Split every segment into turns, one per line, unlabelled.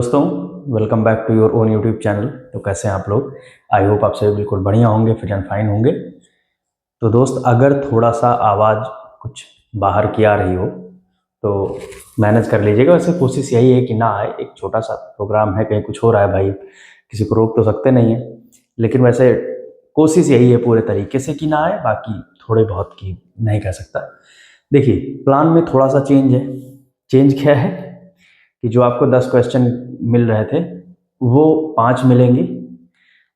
दोस्तों, welcome back to your own YouTube channel. तो कैसे हैं आप लोग? आई होप आप सभी बिल्कुल बढ़िया होंगे, फिट एंड फाइन होंगे। तो दोस्त, अगर थोड़ा सा आवाज़ कुछ बाहर की आ रही हो तो मैनेज कर लीजिएगा। वैसे कोशिश यही है कि ना आए, एक छोटा सा प्रोग्राम है, कहीं कुछ हो रहा है भाई, किसी को रोक तो सकते नहीं है। लेकिन वैसे कोशिश यही है पूरे तरीके से कि ना आए, बाकी थोड़े बहुत की नहीं कह सकता। देखिए, प्लान में थोड़ा सा चेंज है। चेंज क्या है कि जो आपको 10 क्वेश्चन मिल रहे थे वो 5 मिलेंगे।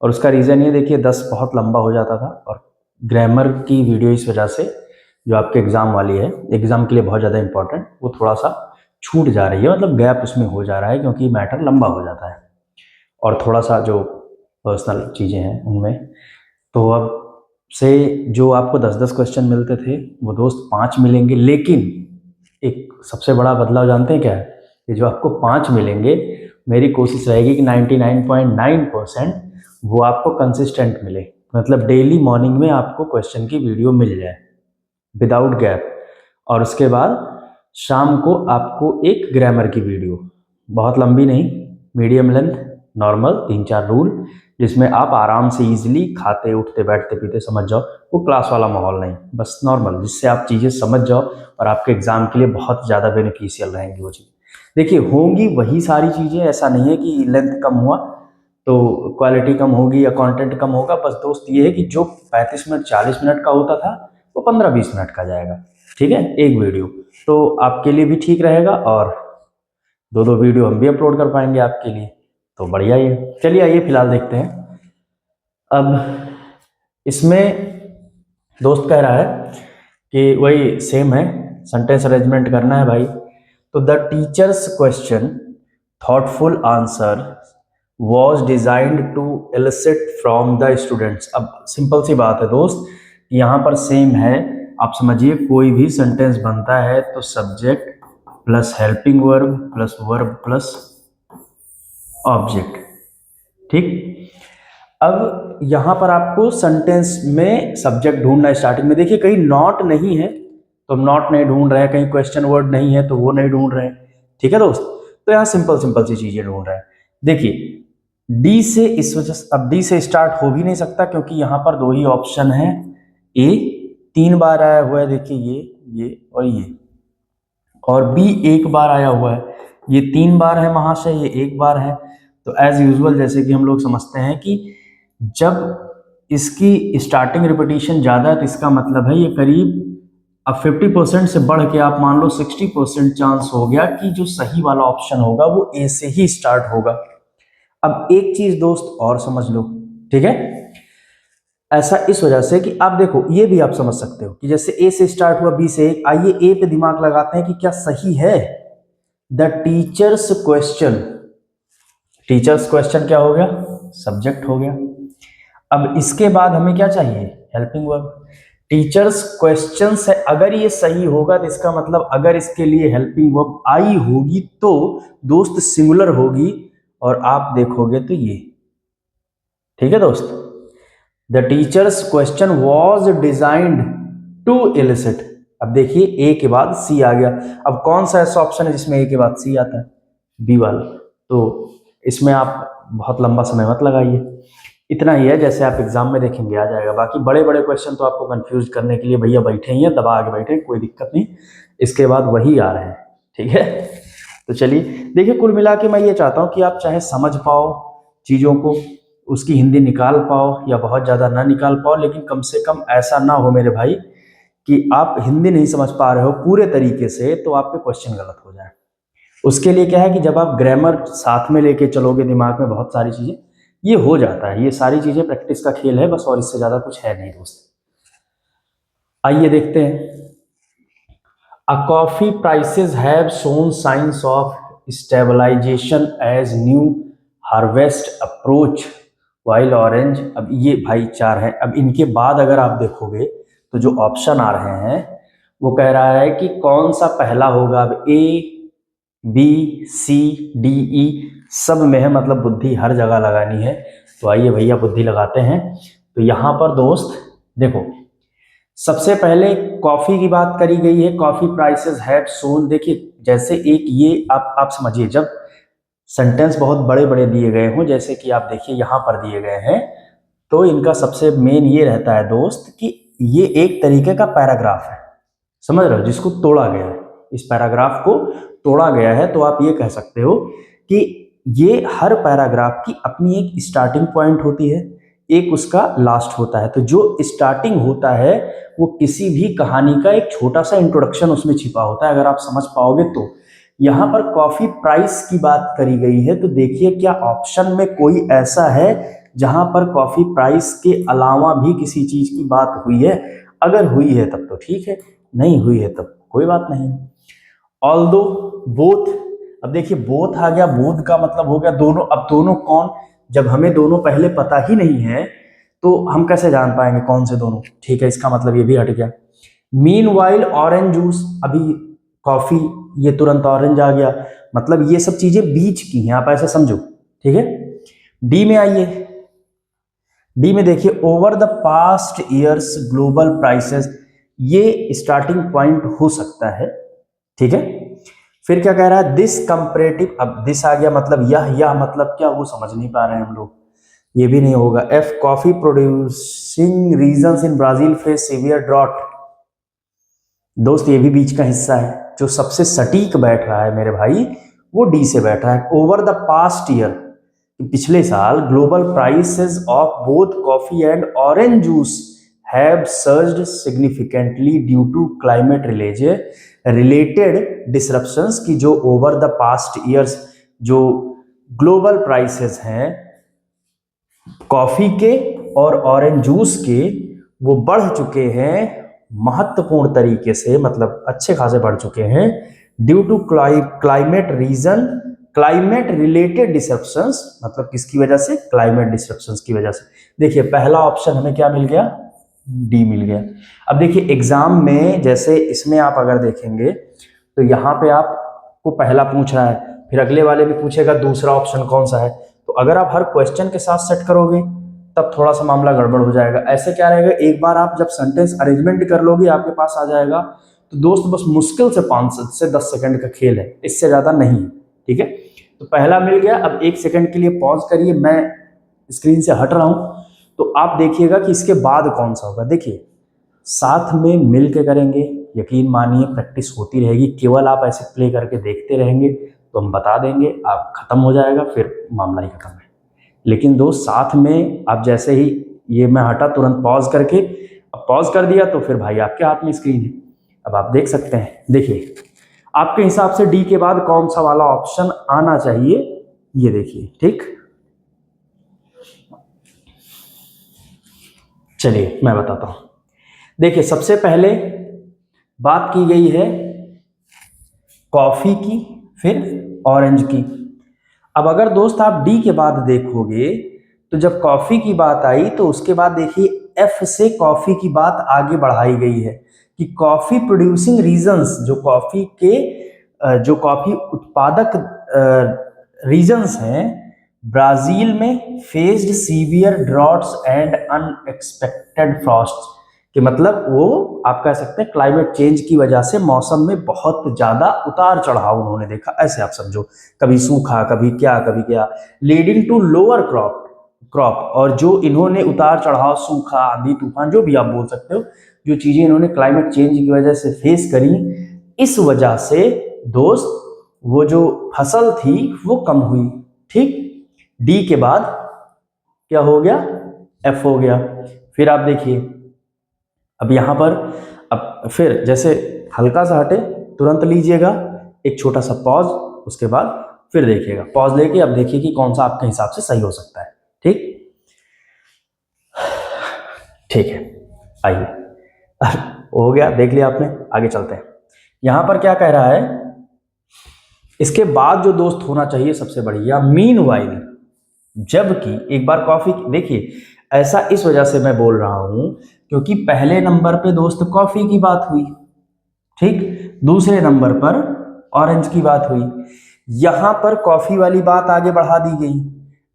और उसका रीज़न ये देखिए, 10 बहुत लंबा हो जाता था और ग्रामर की वीडियो इस वजह से जो आपके एग्ज़ाम वाली है, एग्ज़ाम के लिए बहुत ज़्यादा इंपॉर्टेंट, वो थोड़ा सा छूट जा रही है, मतलब गैप उसमें हो जा रहा है क्योंकि मैटर लंबा हो जाता है और थोड़ा सा जो पर्सनल चीज़ें हैं उनमें। तो अब से जो आपको 10-10 क्वेश्चन मिलते थे वो दोस्त 5 मिलेंगे। लेकिन एक सबसे बड़ा बदलाव जानते हैं क्या है? कि जो आपको 5 मिलेंगे, मेरी कोशिश रहेगी कि 99.9% वो आपको कंसिस्टेंट मिले, मतलब डेली मॉर्निंग में आपको क्वेश्चन की वीडियो मिल जाए विदाउट गैप। और उसके बाद शाम को आपको एक ग्रामर की वीडियो, बहुत लंबी नहीं, मीडियम लेंथ, नॉर्मल 3-4 रूल, जिसमें आप आराम से इजीली खाते उठते बैठते पीते समझ जाओ। वो क्लास वाला माहौल नहीं, बस नॉर्मल, जिससे आप चीज़ें समझ जाओ और आपके एग्जाम के लिए बहुत ज़्यादा बेनिफिशियल रहेंगी वो चीज़। देखिए, होंगी वही सारी चीज़ें, ऐसा नहीं है कि लेंथ कम हुआ तो क्वालिटी कम होगी या कंटेंट कम होगा। बस दोस्त ये है कि जो 35 मिनट 40 मिनट का होता था वो 15-20 मिनट का जाएगा। ठीक है, एक वीडियो तो आपके लिए भी ठीक रहेगा और दो दो वीडियो हम भी अपलोड कर पाएंगे आपके लिए, तो बढ़िया ही है। चलिए आइए फिलहाल देखते हैं। अब इसमें दोस्त कह रहा है कि वही सेम है, सेंटेंस अरेंजमेंट करना है भाई। तो the teachers question thoughtful answer was designed to elicit from the students. अब सिंपल सी बात है दोस्त, यहाँ पर सेम है। आप समझिए, कोई भी सेंटेंस बनता है तो subject plus helping verb plus verb plus object. ठीक, अब यहां पर आपको सेंटेंस में सब्जेक्ट ढूंढना है। स्टार्टिंग में देखिए, कहीं नॉट नहीं है तो हम नॉट नहीं ढूंढ रहे हैं, कहीं क्वेश्चन वर्ड नहीं है तो वो नहीं ढूंढ रहे हैं। ठीक है दोस्त, तो यहाँ सिंपल सिंपल सी चीजें ढूंढ रहे हैं। देखिए, डी से इस वजह से, अब डी से स्टार्ट हो भी नहीं सकता क्योंकि यहां पर दो ही ऑप्शन है। ए 3 बार आया हुआ है, देखिए ये और ये, और बी एक बार आया हुआ है। ये 3 बार है महाशय, ये एक बार है। तो एज यूजुअल, जैसे कि हम लोग समझते हैं कि जब इसकी स्टार्टिंग रिपीटिशन ज़्यादा है तो इसका मतलब है ये करीब, अब 50% से बढ़ के आप मान लो 60% चांस हो गया कि जो सही वाला ऑप्शन होगा वो ए से ही स्टार्ट होगा। अब एक चीज दोस्त और समझ लो, ठीक है? ऐसा इस वजह से कि आप देखो, ये भी आप समझ सकते हो कि जैसे ए से स्टार्ट हुआ बी से, आइए ए पे दिमाग लगाते हैं कि क्या सही है। The teachers question, teachers question क्या हो गया? सब्जेक्ट हो गया। अब इसके बाद हमें क्या चाहिए? Helping verb. टीचर्स क्वेश्चन से अगर ये सही होगा तो इसका मतलब अगर इसके लिए हेल्पिंग वर्ब आई होगी तो दोस्त सिंगुलर होगी, और आप देखोगे तो ये, ठीक है दोस्त, the teachers question was designed to elicit. अब देखिए, ए के बाद सी आ गया। अब कौन सा ऐसा ऑप्शन है जिसमें ए के बाद सी आता है? बी वाला। तो इसमें आप बहुत लंबा समय मत लगाइए, इतना ही है, जैसे आप एग्जाम में देखेंगे आ जाएगा। बाकी बड़े बड़े क्वेश्चन तो आपको कंफ्यूज करने के लिए भैया बैठे ही हैं, दबा के बैठे, कोई दिक्कत नहीं, इसके बाद वही आ रहे हैं। ठीक है, तो चलिए देखिए, कुल मिला के मैं ये चाहता हूँ कि आप चाहे समझ पाओ चीज़ों को, उसकी हिंदी निकाल पाओ या बहुत ज़्यादा ना निकाल पाओ, लेकिन कम से कम ऐसा ना हो मेरे भाई कि आप हिंदी नहीं समझ पा रहे हो पूरे तरीके से तो आपके क्वेश्चन गलत हो जाए। उसके लिए क्या है कि जब आप ग्रामर साथ में लेके चलोगे दिमाग में, बहुत सारी चीज़ें ये हो जाता है। ये सारी चीज़ें प्रैक्टिस का खेल है बस, और इससे ज़्यादा कुछ है नहीं दोस्त। आइए देखते हैं। A coffee prices have shown signs of stabilization as new harvest approach while orange। अब ये भाई 4 है। अब इनके बाद अगर आप देखोगे तो जो ऑप्शन आ रहे हैं वो कह रहा है कि कौन सा पहला होगा। अब A B C D E सब में है, मतलब बुद्धि हर जगह लगानी है। तो आइए भैया बुद्धि लगाते हैं। तो यहाँ पर दोस्त देखो, सबसे पहले कॉफी की बात करी गई है, कॉफी प्राइसेस हैव सोन। देखिए, जैसे एक ये आप समझिए, जब सेंटेंस बहुत बड़े बड़े दिए गए हों, जैसे कि आप देखिए यहाँ पर दिए गए हैं, तो इनका सबसे मेन ये रहता है दोस्त कि ये एक तरीके का पैराग्राफ है, समझ रहे हो, जिसको तोड़ा गया है। इस पैराग्राफ को तोड़ा गया है, तो आप ये कह सकते हो कि ये हर पैराग्राफ की अपनी एक स्टार्टिंग पॉइंट होती है, एक उसका लास्ट होता है। तो जो स्टार्टिंग होता है वो किसी भी कहानी का एक छोटा सा इंट्रोडक्शन उसमें छिपा होता है, अगर आप समझ पाओगे तो। यहाँ पर कॉफी प्राइस की बात करी गई है, तो देखिए क्या ऑप्शन में कोई ऐसा है जहां पर कॉफी प्राइस के अलावा भी किसी चीज की बात हुई है? अगर हुई है तब तो ठीक है, नहीं हुई है तब कोई बात नहीं। ऑल्दो, बोथ, अब देखिए बोथ आ गया, बोथ का मतलब हो गया दोनों। अब दोनों कौन? जब हमें दोनों पहले पता ही नहीं है तो हम कैसे जान पाएंगे कौन से दोनों? ठीक है, इसका मतलब ये भी हट गया। मीनवाइल ऑरेंज जूस, अभी कॉफी, ये तुरंत ऑरेंज आ गया, मतलब ये सब चीजें बीच की हैं, आप ऐसे समझो। ठीक है, डी में आइए। डी में देखिए over the past years global prices, ये स्टार्टिंग पॉइंट हो सकता है। ठीक है, फिर क्या कह रहा है? दिस कंपैरेटिव, अब दिस आ गया मतलब यह मतलब क्या, वो समझ नहीं पा रहे हैं हम लोग, ये भी नहीं होगा। F, coffee producing regions in Brazil face severe drought, दोस्त ये भी बीच का हिस्सा है। जो सबसे सटीक बैठ रहा है मेरे भाई वो डी से बैठ रहा है। ओवर द पास्ट ईयर, पिछले साल global prices of both coffee and orange juice have surged significantly due to climate related disruptions, की जो ओवर द पास्ट ईयर्स जो ग्लोबल प्राइसेस हैं कॉफी के और ऑरेंज जूस के, वो बढ़ चुके हैं महत्वपूर्ण तरीके से, मतलब अच्छे खासे बढ़ चुके हैं due to climate related disruptions, मतलब किसकी वजह से? क्लाइमेट डिसरप्शंस की वजह से। देखिए पहला ऑप्शन हमें क्या मिल गया? डी मिल गया। अब देखिए एग्जाम में जैसे इसमें आप अगर देखेंगे तो यहाँ पे आपको पहला पूछ रहा है, फिर अगले वाले भी पूछेगा दूसरा ऑप्शन कौन सा है, तो अगर आप हर क्वेश्चन के साथ सेट करोगे तब थोड़ा सा मामला गड़बड़ हो जाएगा। ऐसे क्या रहेगा, एक बार आप जब सेंटेंस अरेंजमेंट कर लोगे आपके पास आ जाएगा, तो दोस्त बस मुश्किल से 5 से 10 सेकंड का खेल है, इससे ज्यादा नहीं है। ठीक है, तो पहला मिल गया। अब 1 सेकंड के लिए पॉज करिए, मैं स्क्रीन से हट रहा हूं, तो आप देखिएगा कि इसके बाद कौन सा होगा। देखिए साथ में मिल के करेंगे, यकीन मानिए प्रैक्टिस होती रहेगी, केवल आप ऐसे प्ले करके देखते रहेंगे तो हम बता देंगे, आप खत्म हो जाएगा, फिर मामला ही खत्म है। लेकिन दोस्त साथ में आप जैसे ही ये मैं हटा तुरंत पॉज करके, अब पॉज कर दिया तो फिर भाई आपके हाथ में स्क्रीन है, अब आप देख सकते हैं। देखिए आपके हिसाब से डी के बाद कौन सा वाला ऑप्शन आना चाहिए, ये देखिए। ठीक, चलिए मैं बताता हूं। देखिए सबसे पहले बात की गई है कॉफी की, फिर ऑरेंज की। अब अगर दोस्त आप डी के बाद देखोगे तो जब कॉफी की बात आई तो उसके बाद देखिए एफ से कॉफी की बात आगे बढ़ाई गई है कि कॉफी प्रोड्यूसिंग रीजन्स, जो कॉफी उत्पादक रीजन्स हैं ब्राजील में faced severe droughts and unexpected Frost, कि मतलब वो आप कह सकते हैं क्लाइमेट चेंज की वजह से मौसम में बहुत ज्यादा उतार चढ़ाव उन्होंने देखा, ऐसे आप समझो, कभी सूखा कभी क्या, लीडिंग टू लोअर क्रॉप, और जो इन्होंने उतार चढ़ाव, सूखा, आंधी तूफान, जो भी आप बोल सकते हो, जो चीजें इन्होंने क्लाइमेट चेंज की वजह से फेस करी, इस वजह से दोस्त वो जो फसल थी वो कम हुई। ठीक, डी के बाद क्या हो गया? एफ हो गया। फिर आप देखिए अब यहां पर, अब फिर जैसे हल्का सा हटे तुरंत लीजिएगा, एक छोटा सा पॉज, उसके बाद फिर देखिएगा, पॉज लेके अब देखिए कि कौन सा आपके हिसाब से सही हो सकता है। ठीक, ठीक है, आइए हो गया, देख लिया आपने, आगे चलते हैं। यहां पर क्या कह रहा है, इसके बाद जो दोस्त होना चाहिए सबसे बढ़िया, मीनवाइल, जबकि एक बार कॉफी, देखिए ऐसा इस वजह से मैं बोल रहा हूं क्योंकि पहले नंबर पे दोस्त कॉफी की बात हुई, ठीक, दूसरे नंबर पर ऑरेंज की बात हुई, यहां पर कॉफी वाली बात आगे बढ़ा दी गई।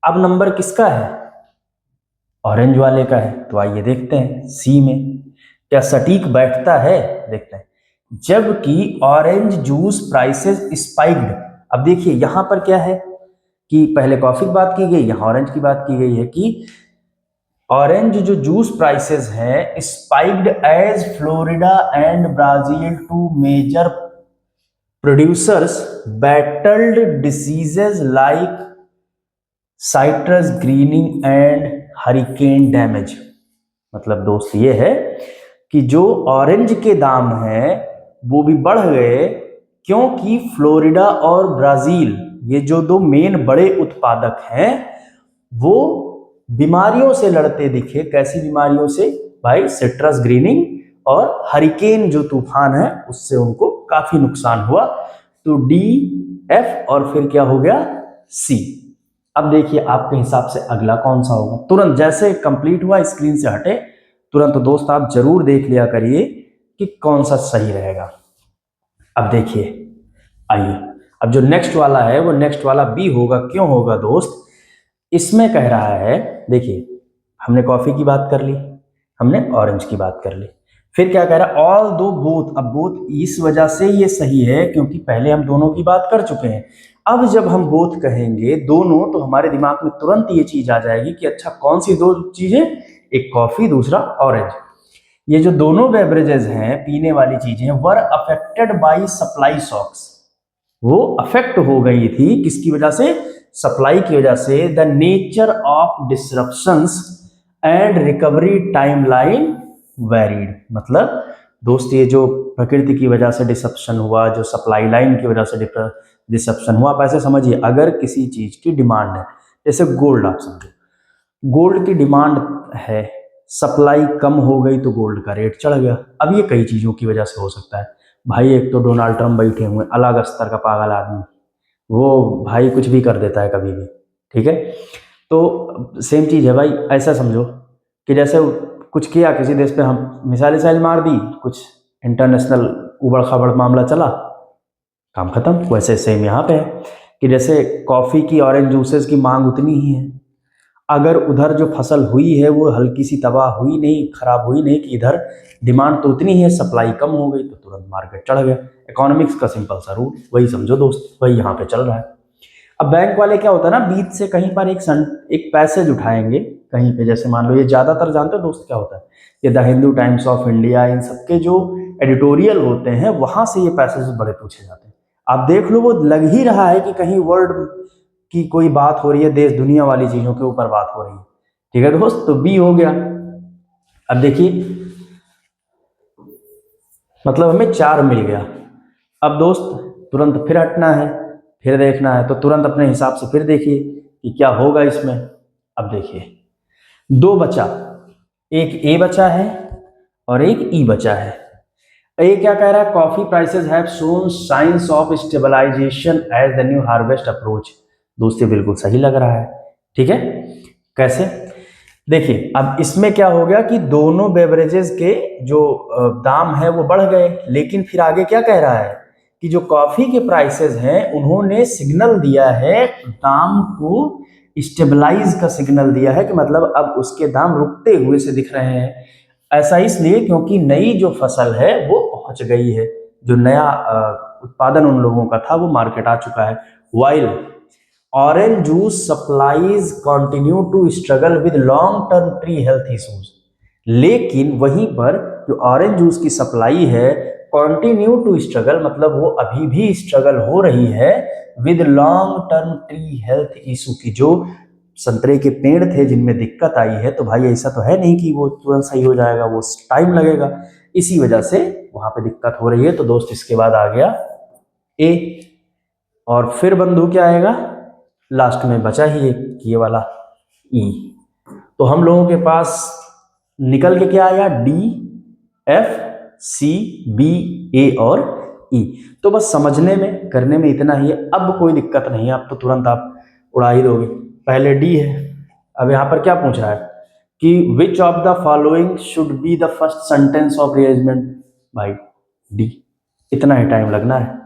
अब नंबर किसका है? ऑरेंज वाले का है। तो आइए देखते हैं सी में क्या सटीक बैठता है, देखते हैं। जबकि ऑरेंज जूस प्राइसेस स्पाइक्ड, अब देखिए यहां पर क्या है, कि पहले कॉफी की बात की गई, यहाँ ऑरेंज की बात की गई है कि ऑरेंज जो जूस प्राइसेस हैं spiked as Florida and Brazil two major producers battled diseases like citrus greening and hurricane damage. मतलब दोस्त ये है कि जो ऑरेंज के दाम हैं वो भी बढ़ गए क्योंकि फ्लोरिडा और ब्राजील, ये जो दो मेन बड़े उत्पादक हैं, वो बीमारियों से लड़ते दिखे। कैसी बीमारियों से भाई? सिट्रस ग्रीनिंग और हरिकेन जो तूफान है उससे उनको काफी नुकसान हुआ। तो डी, एफ और फिर क्या हो गया? सी। अब देखिए आपके हिसाब से अगला कौन सा होगा। तुरंत जैसे कंप्लीट हुआ स्क्रीन से हटे तुरंत दोस्त आप जरूर देख लिया करिए कि कौन सा सही रहेगा। अब देखिए, आइए अब जो नेक्स्ट वाला है वो नेक्स्ट वाला बी होगा। क्यों होगा दोस्त? इसमें कह रहा है, देखिए हमने कॉफी की बात कर ली, हमने ऑरेंज की बात कर ली, फिर क्या कह रहा है? ऑल दो बोथ। अब बोथ इस वजह से ये सही है क्योंकि पहले हम दोनों की बात कर चुके हैं। अब जब हम बोथ कहेंगे दोनों तो हमारे दिमाग में तुरंत ये चीज आ जाएगी कि अच्छा कौन सी दो चीजें? एक कॉफी, दूसरा ऑरेंज। ये जो दोनों बेवरेजेस हैं, पीने वाली चीजें, were affected by supply shocks. वो अफेक्ट हो गई थी किसकी वजह से? सप्लाई की वजह से। The nature of disruptions and recovery timeline varied. मतलब दोस्त ये जो प्रकृति की वजह से डिसरप्शन हुआ, जो सप्लाई लाइन की वजह से डिसरप्शन हुआ, आप ऐसे समझिए अगर किसी चीज की डिमांड है, जैसे गोल्ड, आप समझो गोल्ड की डिमांड है, सप्लाई कम हो गई तो गोल्ड का रेट चढ़ गया। अब ये कई चीजों की वजह से हो सकता है भाई। एक तो डोनाल्ड ट्रंप बैठे हुए, अलग स्तर का पागल आदमी, वो भाई कुछ भी कर देता है कभी भी, ठीक है। तो सेम चीज है भाई, ऐसा समझो कि जैसे कुछ किया किसी देश पे, हम मिसाइल मार दी, कुछ इंटरनेशनल उबड़ खाबड़ मामला चला, काम खत्म। वैसे सेम यहाँ पे है कि जैसे कॉफी की, ऑरेंज जूसेस की मांग उतनी ही है, अगर उधर जो फसल हुई है वो हल्की सी तबाह हुई नहीं, खराब हुई नहीं, कि इधर डिमांड तो उतनी ही है, सप्लाई कम हो गई तो तुरंत मार्केट चढ़ गया। इकोनॉमिक्स का सिंपल सा रूल, वही समझो दोस्त, वही यहाँ पे चल रहा है। अब बैंक वाले क्या होता है ना, बीच से कहीं पर एक पैसेज उठाएंगे कहीं पे, जैसे मान लो ये ज्यादातर जानते हो दोस्त क्या होता है, ये the Hindu Times of India, इन सबके जो एडिटोरियल होते हैं वहां से ये पैसेज बड़े पूछे जाते हैं। आप देख लो वो लग ही रहा है कि कहीं वर्ल्ड की कोई बात हो रही है, देश दुनिया वाली चीजों के ऊपर बात हो रही है, ठीक है दोस्त। तो बी हो गया। अब देखिए मतलब हमें 4 मिल गया। अब दोस्त तुरंत फिर हटना है, फिर देखना है, तो तुरंत अपने हिसाब से फिर देखिए कि क्या होगा इसमें। अब देखिए 2 बचा, एक ए बचा है और एक ई बचा है। ये क्या कह रहा है? Coffee prices have shown signs of stabilization as the new harvest approach. दोस्तों बिल्कुल सही लग रहा है, ठीक है। कैसे? देखिए अब इसमें क्या हो गया कि दोनों बेवरेजेस के जो दाम है वो बढ़ गए, लेकिन फिर आगे क्या कह रहा है कि जो कॉफी के प्राइसेस हैं उन्होंने सिग्नल दिया है दाम को स्टेबलाइज का सिग्नल दिया है, कि मतलब अब उसके दाम रुकते हुए से दिख रहे हैं। ऐसा इसलिए क्योंकि नई जो फसल है वो पहुंच गई है, जो नया उत्पादन उन लोगों का था वो मार्केट आ चुका है। While orange juice supplies continue to struggle with long term tree health issues. लेकिन वहीं पर जो ऑरेंज जूस की सप्लाई है कंटिन्यू टू स्ट्रगल, मतलब वो अभी भी स्ट्रगल हो रही है with long term tree health issue की। जो संतरे के पेड़ थे जिनमें दिक्कत आई है, तो भाई ऐसा तो है नहीं कि वो तुरंत सही हो जाएगा, वो टाइम लगेगा, इसी वजह से वहां पे दिक्कत हो रही है। तो दोस्त इसके बाद आ गया ए, और फिर बंधु क्या आएगा लास्ट में? बचा ही एक ये वाला ई। तो हम लोगों के पास निकल के क्या आया? डी, एफ, सी, बी, ए और ई। तो बस समझने में, करने में इतना ही है, अब कोई दिक्कत नहीं है, अब तो तुरंत आप उड़ा ही दोगे। पहले डी है, अब यहां पर क्या पूछ रहा है कि which of the following should be the first sentence of rearrangement? भाई डी, इतना ही टाइम लगना है,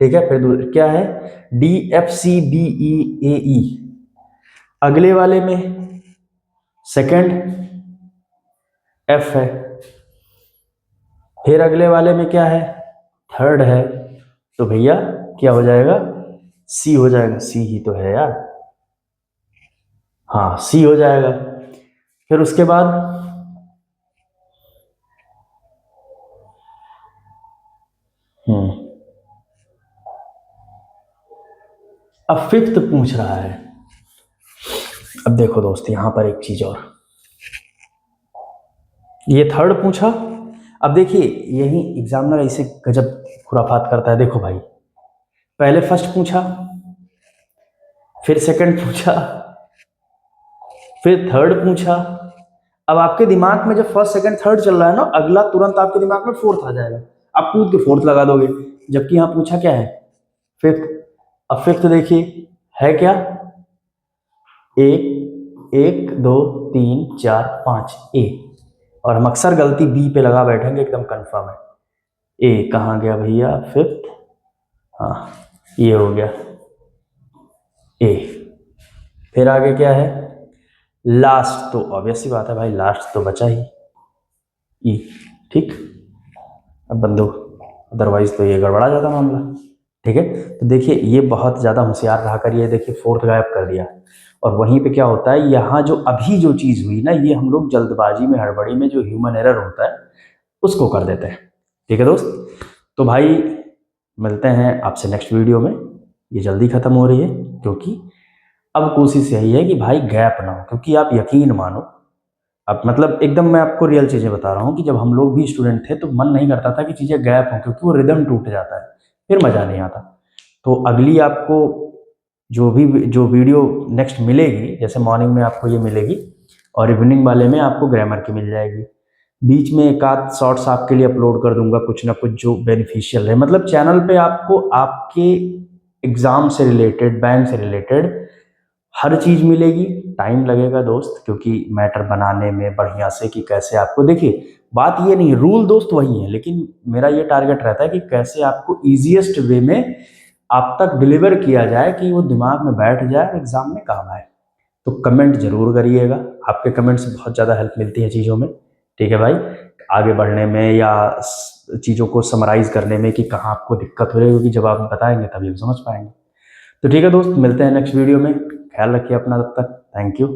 ठीक है। फिर क्या है? डी, एफ, सी, बी, ई, ए, ई। अगले वाले में सेकंड एफ है, फिर अगले वाले में क्या है? थर्ड है। तो भैया क्या हो जाएगा? सी हो जाएगा, सी ही तो है यार। हाँ सी हो जाएगा। फिर उसके बाद अब फिफ्थ पूछ रहा है। अब देखो दोस्त यहां पर एक चीज और, ये थर्ड पूछा। अब देखिए यही एग्जामिनर ऐसे गजब खुराफात करता है। देखो भाई, पहले फर्स्ट पूछा, फिर सेकंड पूछा, फिर थर्ड पूछा। अब आपके दिमाग में जब फर्स्ट सेकंड थर्ड चल रहा है ना, अगला तुरंत आपके दिमाग में फोर्थ आ जाएगा, आप कूद के फोर्थ लगा दोगे, जबकि यहां पूछा क्या है, फिफ्थ। अब फिफ्थ देखिए है क्या, एक, एक दो तीन चार पांच, ए। और हम अक्सर गलती बी पे लगा बैठेंगे, एकदम कंफर्म है। ए कहाँ गया भैया, फिफ्थ, हाँ ये हो गया ए। फिर आगे क्या है, लास्ट, तो ऑब्वियस सी बात है भाई, लास्ट तो बचा ही, ई। ठीक, अब बंदो, अदरवाइज तो ये गड़बड़ा जाता मामला। ठीक है, तो देखिए ये बहुत ज़्यादा होशियार रहा करिए। देखिए फोर्थ गायब कर दिया, और वहीं पे क्या होता है, यहाँ जो अभी जो चीज़ हुई ना, ये हम लोग जल्दबाजी में, हड़बड़ी में, जो ह्यूमन एरर होता है उसको कर देते हैं। ठीक है दोस्त, तो भाई मिलते हैं आपसे नेक्स्ट वीडियो में। ये जल्दी ख़त्म हो रही है क्योंकि अब कोशिश यही है कि भाई गैप ना हो, क्योंकि आप यकीन मानो, अब मतलब एकदम मैं आपको रियल चीज़ें बता रहा हूँ कि जब हम लोग भी स्टूडेंट थे तो मन नहीं करता था कि चीज़ें गैप हों, क्योंकि वो रिदम टूट जाता है, फिर मज़ा नहीं आता। तो अगली आपको जो वीडियो नेक्स्ट मिलेगी, जैसे मॉर्निंग में आपको ये मिलेगी और इवनिंग वाले में आपको ग्रामर की मिल जाएगी। बीच में एक आध शॉर्ट्स आपके लिए अपलोड कर दूंगा, कुछ ना कुछ जो बेनिफिशियल है। मतलब चैनल पे आपको आपके एग्ज़ाम से रिलेटेड, बैंक से रिलेटेड हर चीज़ मिलेगी। टाइम लगेगा दोस्त, क्योंकि मैटर बनाने में बढ़िया से, कि कैसे आपको, देखिए बात ये नहीं, रूल दोस्त वही है, लेकिन मेरा ये टारगेट रहता है कि कैसे आपको ईजिएस्ट वे में आप तक डिलीवर किया जाए कि वो दिमाग में बैठ जाए, एग्ज़ाम में काम आए। तो कमेंट जरूर करिएगा, आपके कमेंट से बहुत ज़्यादा हेल्प मिलती है चीज़ों में। ठीक है भाई, आगे बढ़ने में या चीज़ों को समराइज़ करने में कि कहाँ आपको दिक्कत हो रही है, क्योंकि जब आप बताएंगे तभी हम समझ पाएंगे। तो ठीक है दोस्त, मिलते हैं नेक्स्ट वीडियो में। ख्याल रखिए अपना, तब तक थैंक यू।